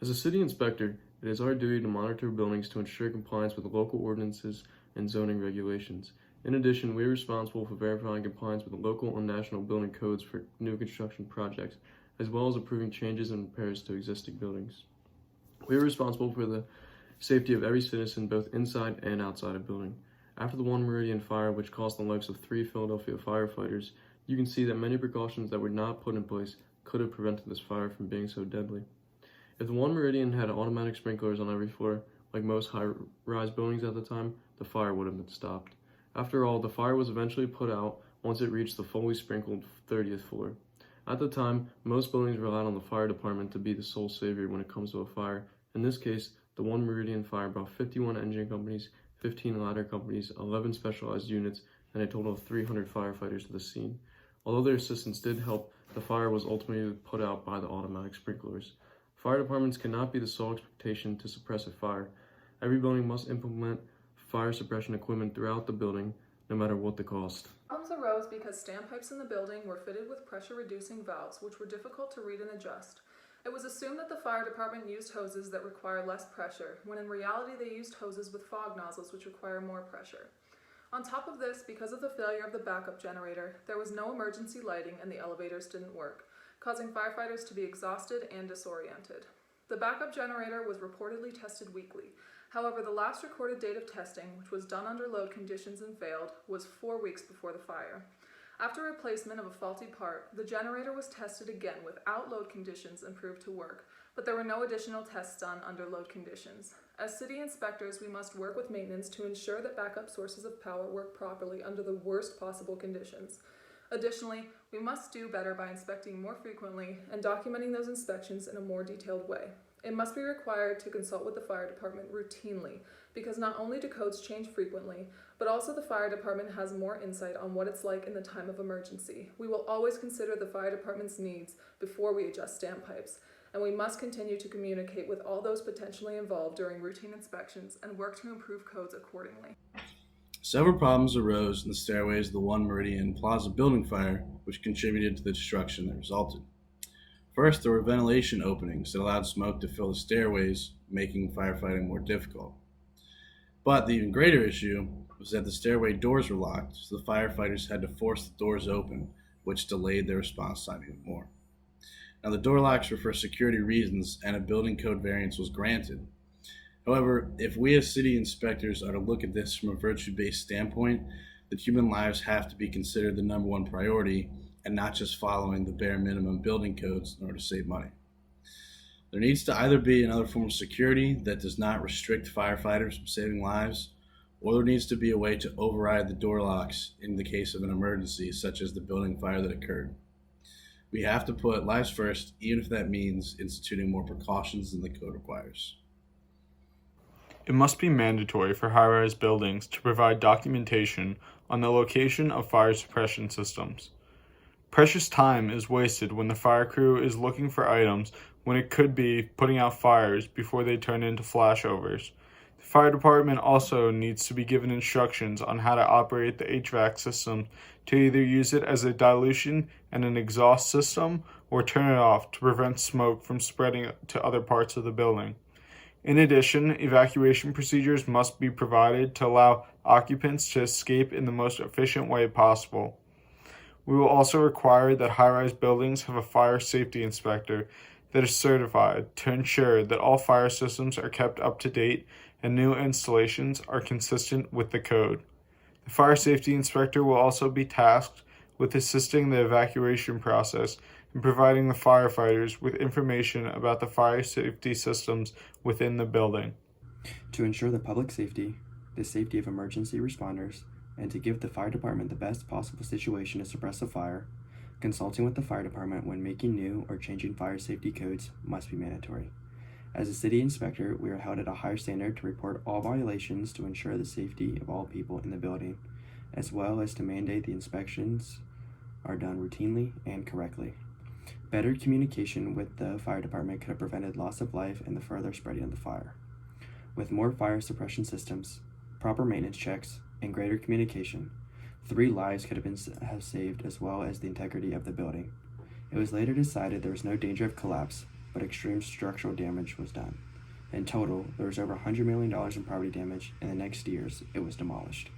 As a city inspector, it is our duty to monitor buildings to ensure compliance with local ordinances and zoning regulations. In addition, we are responsible for verifying compliance with local and national building codes for new construction projects, as well as approving changes and repairs to existing buildings. We are responsible for the safety of every citizen, both inside and outside a building. After the One Meridian fire, which cost the lives of 3 Philadelphia firefighters, you can see that many precautions that were not put in place could have prevented this fire from being so deadly. If the One Meridian had automatic sprinklers on every floor, like most high-rise buildings at the time, the fire would have been stopped. After all, the fire was eventually put out once it reached the fully sprinkled 30th floor. At the time, most buildings relied on the fire department to be the sole savior when it comes to a fire. In this case, the One Meridian fire brought 51 engine companies, 15 ladder companies, 11 specialized units, and a total of 300 firefighters to the scene. Although their assistance did help, the fire was ultimately put out by the automatic sprinklers. Fire departments cannot be the sole expectation to suppress a fire. Every building must implement fire suppression equipment throughout the building, no matter what the cost. Problems arose because standpipes in the building were fitted with pressure-reducing valves, which were difficult to read and adjust. It was assumed that the fire department used hoses that require less pressure, when in reality they used hoses with fog nozzles which require more pressure. On top of this, because of the failure of the backup generator, there was no emergency lighting and the elevators didn't work, causing firefighters to be exhausted and disoriented. The backup generator was reportedly tested weekly. However, the last recorded date of testing, which was done under load conditions and failed, was 4 weeks before the fire. After replacement of a faulty part, the generator was tested again without load conditions and proved to work, but there were no additional tests done under load conditions. As city inspectors, we must work with maintenance to ensure that backup sources of power work properly under the worst possible conditions. Additionally, we must do better by inspecting more frequently and documenting those inspections in a more detailed way. It must be required to consult with the fire department routinely, because not only do codes change frequently, but also the fire department has more insight on what it's like in the time of emergency. We will always consider the fire department's needs before we adjust standpipes, and we must continue to communicate with all those potentially involved during routine inspections and work to improve codes accordingly. Several problems arose in the stairways of the One Meridian Plaza building fire, which contributed to the destruction that resulted. First, there were ventilation openings that allowed smoke to fill the stairways, making firefighting more difficult. But the even greater issue was that the stairway doors were locked, so the firefighters had to force the doors open, which delayed their response time even more. Now, the door locks were for security reasons, and a building code variance was granted. However, if we as city inspectors are to look at this from a virtue-based standpoint, that human lives have to be considered the number one priority, and not just following the bare minimum building codes in order to save money. There needs to either be another form of security that does not restrict firefighters from saving lives, or there needs to be a way to override the door locks in the case of an emergency, such as the building fire that occurred. We have to put lives first, even if that means instituting more precautions than the code requires. It must be mandatory for high-rise buildings to provide documentation on the location of fire suppression systems. Precious time is wasted when the fire crew is looking for items when it could be putting out fires before they turn into flashovers. The fire department also needs to be given instructions on how to operate the HVAC system to either use it as a dilution and an exhaust system or turn it off to prevent smoke from spreading to other parts of the building. In addition, evacuation procedures must be provided to allow occupants to escape in the most efficient way possible. We will also require that high-rise buildings have a fire safety inspector that is certified to ensure that all fire systems are kept up to date and new installations are consistent with the code. The fire safety inspector will also be tasked with assisting the evacuation process and providing the firefighters with information about the fire safety systems within the building. To ensure the public safety, the safety of emergency responders, and to give the fire department the best possible situation to suppress a fire, consulting with the fire department when making new or changing fire safety codes must be mandatory. As a city inspector, we are held at a higher standard to report all violations to ensure the safety of all people in the building, as well as to mandate the inspections are done routinely and correctly. Better communication with the fire department could have prevented loss of life and the further spreading of the fire. With more fire suppression systems, proper maintenance checks, and greater communication, 3 lives could have saved as well as the integrity of the building. It was later decided there was no danger of collapse, but extreme structural damage was done. In total, there was over $100 million in property damage, and the next years it was demolished.